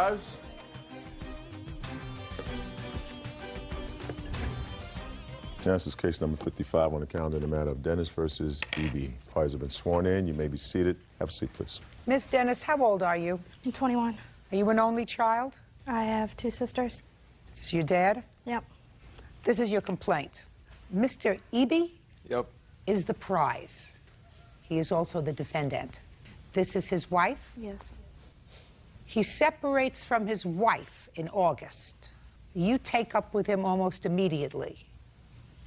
arrives. Now, this is case number 55 on the calendar in the matter of Dennis versus E.B. Parties have been sworn in. You may be seated. Have a seat, please. Miss Dennis, how old are you? I'm 21. Are you an only child? I have 2 sisters. Is this your dad? Yep. This is your complaint. Mr. E.B. Yep. is the prize. He is also the defendant. This is his wife? Yes. He separates from his wife in August. You take up with him almost immediately.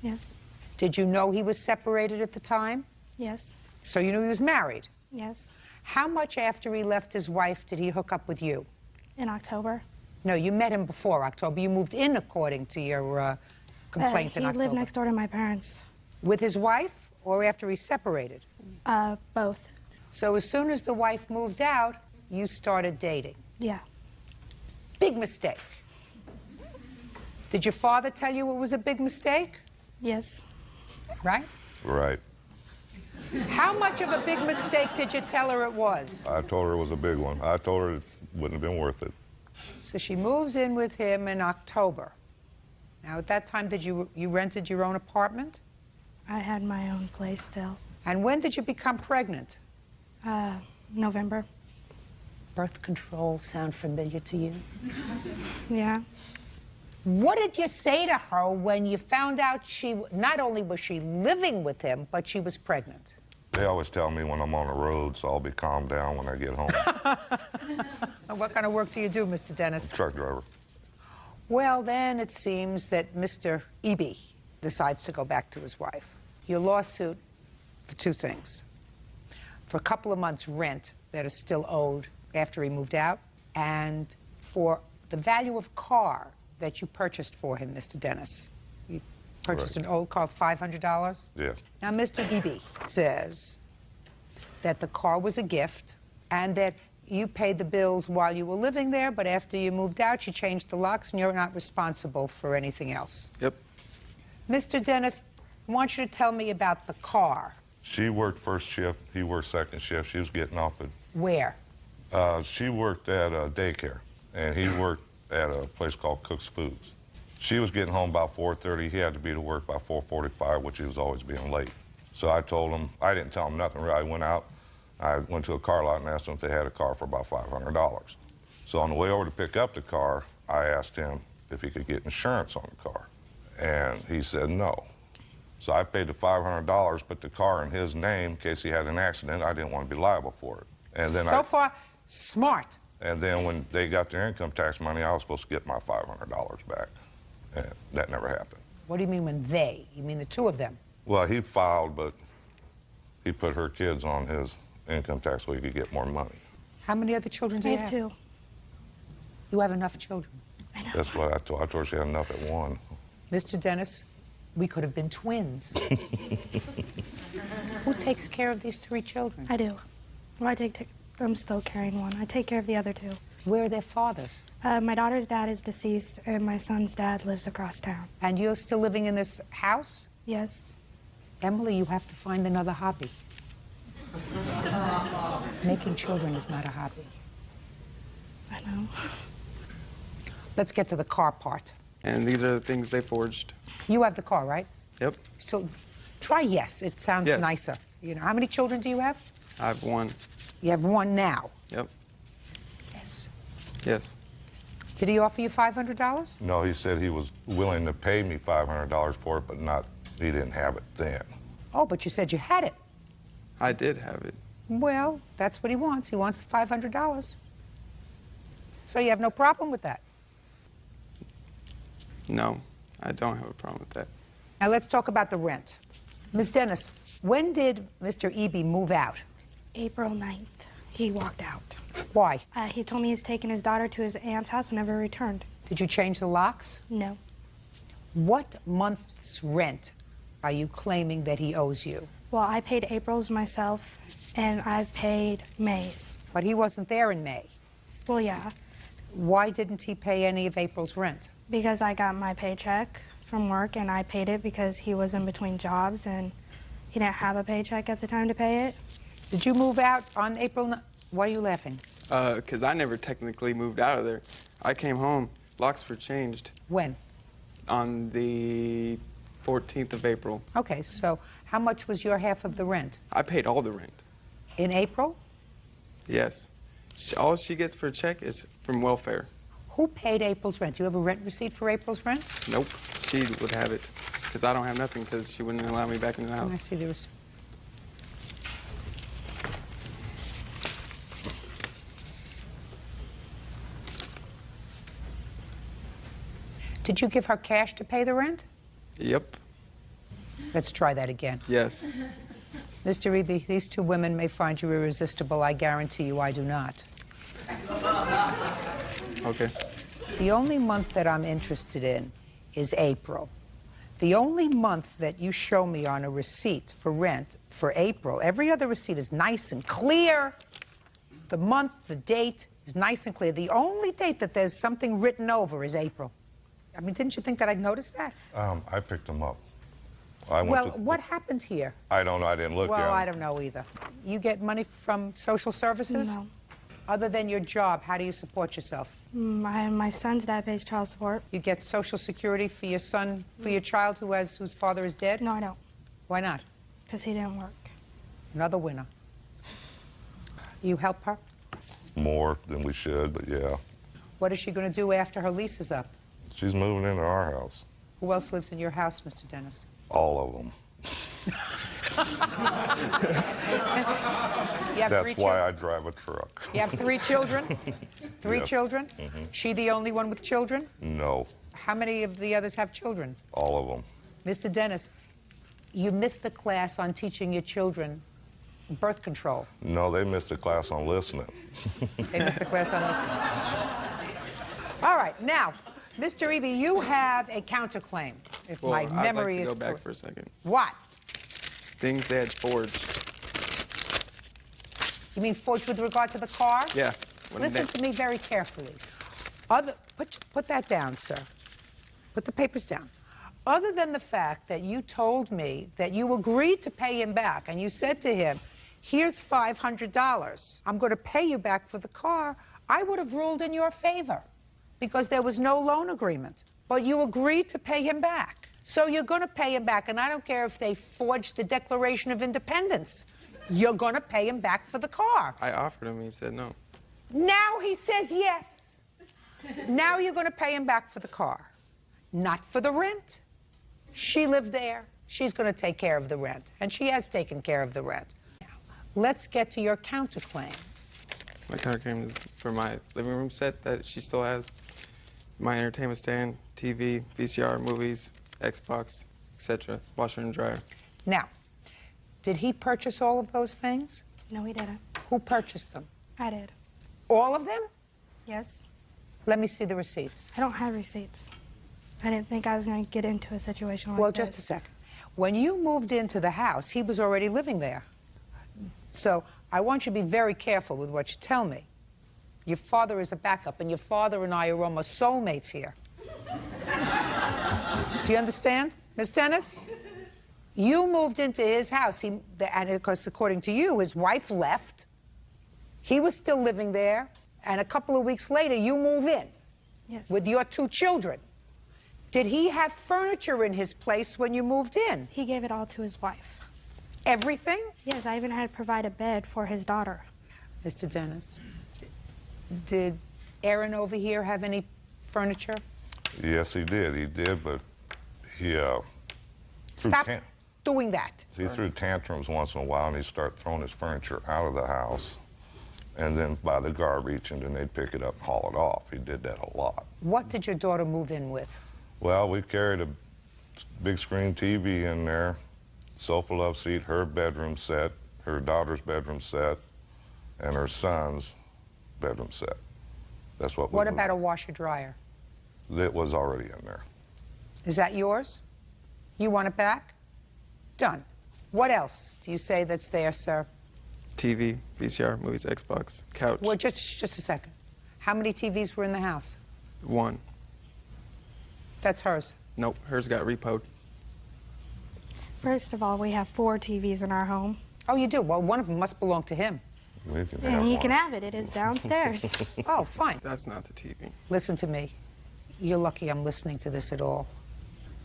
Yes. Did you know he was separated at the time? Yes. So you knew he was married? Yes. How much after he left his wife did he hook up with you? In October. No, you met him before October. You moved in according to your complaint in October. He lived next door to my parents. With his wife or after he separated? Both. So as soon as the wife moved out, you started dating? Yeah. Big mistake. Did your father tell you it was a big mistake? Yes. Right? Right. How much of a big mistake did you tell her it was? I told her it was a big one. I told her it wouldn't have been worth it. So she moves in with him in October. Now, at that time, did you rented your own apartment? I had my own place still. And when did you become pregnant? November. Birth control sound familiar to you? Yeah. What did you say to her when you found out not only was she living with him, but she was pregnant? They always tell me when I'm on the road, so I'll be calmed down when I get home. What kind of work do you do, Mr. Dennis? Truck driver. Well, then it seems that Mr. E.B. decides to go back to his wife. Your lawsuit for 2 things. For a couple of months' rent that is still owed after he moved out, and for the value of car that you purchased for him, Mr. Dennis. You purchased an old car, $500? Yeah. Now, Mr. E.B. says that the car was a gift and that you paid the bills while you were living there, but after you moved out, you changed the locks and you're not responsible for anything else. Yep. Mr. Dennis, I want you to tell me about the car. She worked first shift, he worked second shift. She was getting off at... Where? She worked at a daycare, and he worked at a place called Cook's Foods. She was getting home about 4:30. He had to be to work by 4:45, which he was always being late. So I told him, I didn't tell him nothing really. I went out, I went to a car lot and asked them if they had a car for about $500. So on the way over to pick up the car, I asked him if he could get insurance on the car. And he said no. So I paid the $500, put the car in his name in case he had an accident. I didn't want to be liable for it. And then so far, smart. And then when they got their income tax money, I was supposed to get my $500 back. And that never happened. What do you mean when they? You mean the 2 of them? Well, he filed, but he put her kids on his income tax so he could get more money. How many other children do I you have have? 2. You have enough children. I know. That's what I told her. I told her she had enough at 1. Mr. Dennis, we could have been twins. Who takes care of these 3 children? I do. Well, I'm still carrying 1. I take care of the other 2. Where are their fathers? My daughter's dad is deceased, and my son's dad lives across town. And you're still living in this house? Yes. Emily, you have to find another hobby. Making children is not a hobby. I know. Let's get to the car part. And these are the things they forged. You have the car, right? Yep. So try yes. It sounds Yes. nicer. You know, how many children do you have? I have 1. You have 1 now. Yep. Yes. Yes. Did he offer you $500? No, he said he was willing to pay me $500 for it, but he didn't have it then. Oh, but you said you had it. I did have it. Well, that's what he wants. He wants the $500. So you have no problem with that? No, I don't have a problem with that. Now let's talk about the rent. Ms. Dennis, when did Mr. E.B. move out? April 9th, he walked out. Why? He told me he's taken his daughter to his aunt's house and never returned. Did you change the locks? No. What month's rent are you claiming that he owes you? Well, I paid April's myself, and I've paid May's. But he wasn't there in May. Well, yeah, Why didn't he pay any of April's rent? because I got my paycheck from work, and I paid it because he was in between jobs, and he didn't have a paycheck at the time to pay it. Did you move out on April? Why are you laughing? Because I never technically moved out of there. I came home, locks were changed When? on the 14th of April. Okay, so how much was your half of the rent? I paid all the rent. In April? Yes. All she gets for a check is from welfare. Who paid April's rent? Do you have a rent receipt for April's rent? Nope. She would have it. Because I don't have nothing because she wouldn't allow me back in the Let me house. see the receipt. Did you give her cash to pay the rent? Yep. Let's try that again. Yes. Mr. Eby, these two women may find you irresistible. I guarantee you I do not. Okay. The only month that I'm interested in is April. The only month that you show me on a receipt for rent for April, every other receipt is nice and clear. The month, the date is nice and clear. The only date that there's something written over is April. I mean, didn't you think that I'd notice that? I picked them up. Well, what happened here? I don't know. I didn't look Well, at 'em. I don't know either. You get money from social services? No. Other than your job, how do you support yourself? My son's dad pays child support. You get Social Security for your son, for your child whose father is dead? No, I don't, Why not? because he didn't work. Another winner. You help her? More than we should, but yeah. What is she going to do after her lease is up? She's moving into our house. Who else lives in your house, Mr. Dennis? All of them. You have That's three why children? I drive a truck. You have 3 children? 3 Yes. children? She the only one with children? No, How many of the others have children? all of them. Mr. Dennis, you missed the class on teaching your children birth control. No, they missed the class on listening. They missed the class on listening. All right, now, Mr. Eby, you have a counterclaim, if Well, my I'd memory like to is go back correct. for a second. What? Things they had forged. You mean forged with regard to the car? Yeah. when Listen they- to me very carefully. Put that down, sir. Put the papers down. Other than the fact that you told me that you agreed to pay him back, and you said to him, here's $500. I'm going to pay you back for the car, I would have ruled in your favor because there was no loan agreement. But you agreed to pay him back. So you're going to pay him back, and I don't care if they forged the Declaration of Independence. You're going to pay him back for the car. I offered him, he said no. Now he says yes. Now you're going to pay him back for the car, not for the rent. She lived there. She's going to take care of the rent, and she has taken care of the rent. Now, let's get to your counterclaim. My counterclaim is for my living room set that she still has, my entertainment stand, TV, VCR, movies, Xbox, etc., washer and dryer. Now, did he purchase all of those things? No, he didn't. Who purchased them? I did. All of them? Yes. Let me see the receipts. I don't have receipts. I didn't think I was going to get into a situation like Well, this. just a second. When you moved into the house, he was already living there. So I want you to be very careful with what you tell me. Your father is a backup, and your father and I are almost soulmates here. Do you understand, Miss Dennis? You moved into his house, and of course, according to you, his wife left. He was still living there, and a couple of weeks later, you move in Yes. with your 2 children. Did he have furniture in his place when you moved in? He gave it all to his wife. Everything? Yes, I even had to provide a bed for his daughter. Mr. Dennis, did Aaron over here have any furniture? Yes, he did. He did, but he Stop doing that. he threw tantrums once in a while, and he'd start throwing his furniture out of the house, and then by the garbage, and then they'd pick it up and haul it off. He did that a lot. What did your daughter move in with? Well, we carried a big screen TV in there, sofa love seat, her bedroom set, her daughter's bedroom set, and her son's bedroom set. That's what we What moved. about a washer dryer? That was already in there. Is that yours? You want it back? Done. What else do you say that's there, sir? TV, VCR, movies, Xbox, couch. Well, just a second. How many TVs were in the house? 1. That's hers. Nope, hers got repoed. First of all, we have 4 TVs in our home. Oh, you do? Well, one of them must belong to him. We can have And you one. can have it. It is downstairs. Oh, fine. That's not the TV. Listen to me. You're lucky I'm listening to this at all.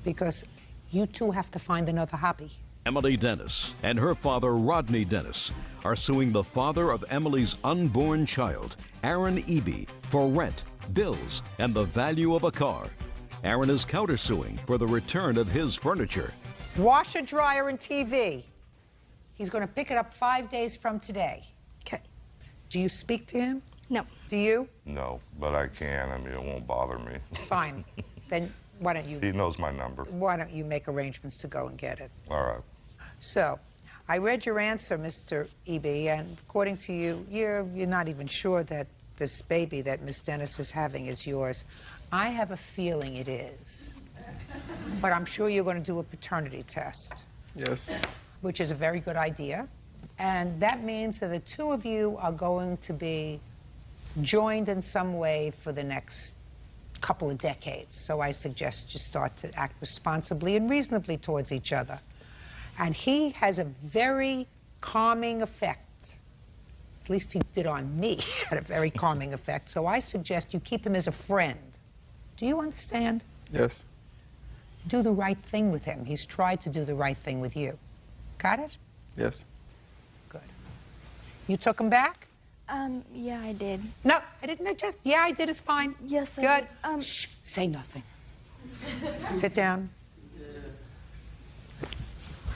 Because you two have to find another hobby. Emily Dennis and her father, Rodney Dennis, are suing the father of Emily's unborn child, Aaron Eby, for rent, bills, and the value of a car. Aaron is countersuing for the return of his furniture. Washer, dryer, and TV. He's going to pick it up 5 days from today. Okay. Do you speak to him? No. Do you? No, but I can. I mean, it won't bother me. Fine. Then why don't He you knows my number. make arrangements to go and get it? All right. So, I read your answer, Mr. Eby, and according to you, you're not even sure that this baby that Miss Dennis is having is yours. I have a feeling it is. But I'm sure you're going to do a paternity test, Yes. which is a very good idea. And that means that the two of you are going to be joined in some way for the next couple of decades. So I suggest you start to act responsibly and reasonably towards each other. And he has a very calming effect. At least he did on me, had a very calming effect. So I suggest you keep him as a friend. Do you understand? Yes. Do the right thing with him. He's tried to do the right thing with you. Got it? Yes. Good. You took him back? Yeah, I did. No, I didn't. Yeah, I did is fine. Yes, I Good. did. Shh, say nothing. Sit down.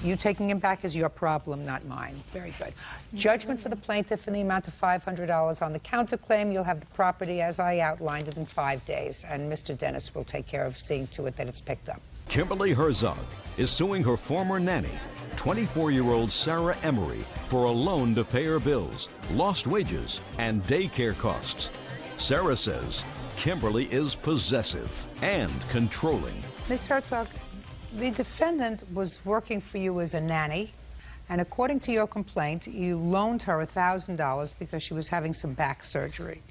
You taking him back is your problem, not mine. Very good. Judgment for the plaintiff in the amount of $500 on the counterclaim. You'll have the property as I outlined it in 5 days, and Mr. Dennis will take care of seeing to it that it's picked up. Kimberly Herzog is suing her former nanny, 24-year-old Sarah Emery, for a loan to pay her bills, lost wages, and daycare costs. Sarah says Kimberly is possessive and controlling. Ms. Herzog, the defendant was working for you as a nanny, and according to your complaint, you loaned her $1,000 because she was having some back surgery.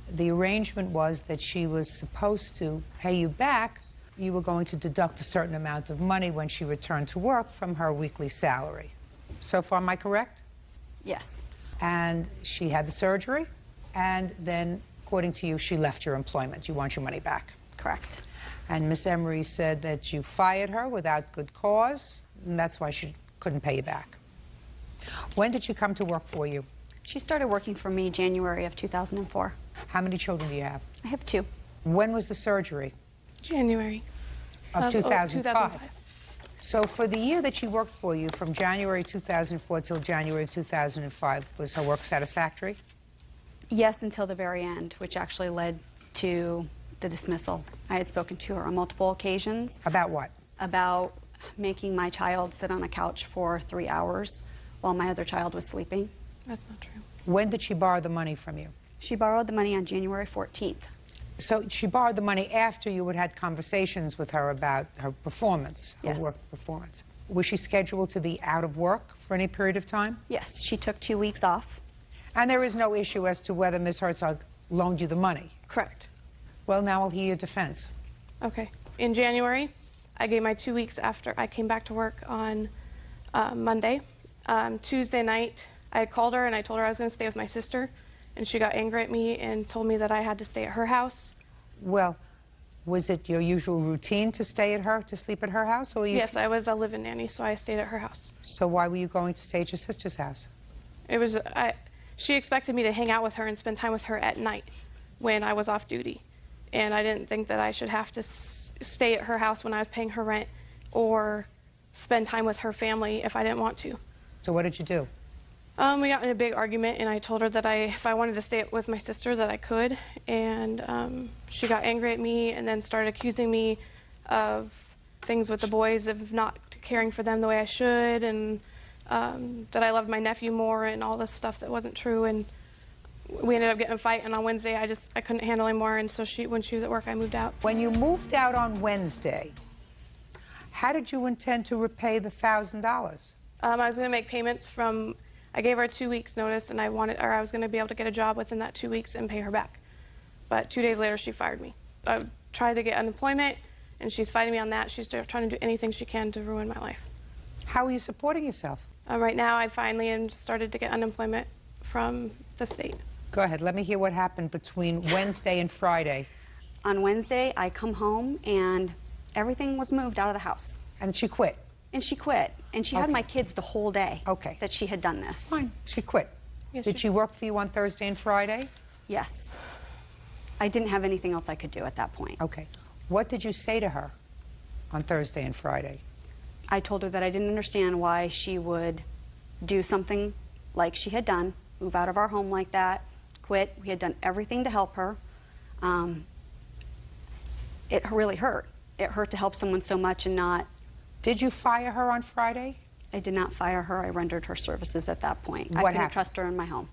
The arrangement was that she was supposed to pay you back. You were going to deduct a certain amount of money when she returned to work from her weekly salary. So far, am I correct? Yes. And she had the surgery, and then, according to you, she left your employment. You want your money back. Correct. And Miss Emery said that you fired her without good cause, and that's why she couldn't pay you back. When did she come to work for you? She started working for me January of 2004. How many children do you have? I have 2. When was the surgery? January Of 2005. 2005. So for the year that she worked for you, from January 2004 till January of 2005, was her work satisfactory? Yes, until the very end, which actually led to the dismissal. I had spoken to her on multiple occasions About what? about making my child sit on a couch for 3 hours while my other child was sleeping. That's not true. When did she borrow the money from you? She borrowed the money on January 14th. So she borrowed the money after you had conversations with her about her performance, her Yes. work performance. Was she scheduled to be out of work for any period of time? Yes, she took 2 weeks off. And there is no issue as to whether Ms. Herzog loaned you the money. Correct. Well, now I'll hear your defense. Okay. In January, I gave my 2 weeks after I came back to work on Monday. Tuesday night, I had called her and I told her I was going to stay with my sister, and she got angry at me and told me that I had to stay at her house. Well, was it your usual routine to sleep at her house? Or Yes, I was a live-in nanny, so I stayed at her house. So why were you going to stay at your sister's house? It was, she expected me to hang out with her and spend time with her at night when I was off duty. And I didn't think that I should have to stay at her house when I was paying her rent or spend time with her family if I didn't want to. So what did you do? We got in a big argument, and I told her that if I wanted to stay with my sister, that I could. And she got angry at me and then started accusing me of things with the boys, of not caring for them the way I should, and that I loved my nephew more and all this stuff that wasn't true. And we ended up getting in a fight, and on Wednesday I couldn't handle anymore, and so when she was at work, I moved out. When you moved out on Wednesday, how did you intend to repay the $1,000? I was going to make payments from, I gave her 2 weeks notice, and I was going to be able to get a job within that 2 weeks and pay her back. But 2 days later, she fired me. I tried to get unemployment, and she's fighting me on that. She's trying to do anything she can to ruin my life. How are you supporting yourself? Right now, I finally started to get unemployment from the state. Go ahead. Let me hear what happened between Wednesday and Friday. On Wednesday, I come home and everything was moved out of the house. And she quit. And she quit. And she had Okay. my kids the whole day Okay. that she had done this. Fine. She quit. Yes, Did she work for you on Thursday and Friday? Yes. I didn't have anything else I could do at that point. Okay. What did you say to her on Thursday and Friday? I told her that I didn't understand why she would do something like she had done, move out of our home like that, quit. We had done everything to help her. It really hurt. It hurt to help someone so much and not. Did you fire her on Friday? I did not fire her. I rendered her services at that point. I What couldn't happened? trust her in my home.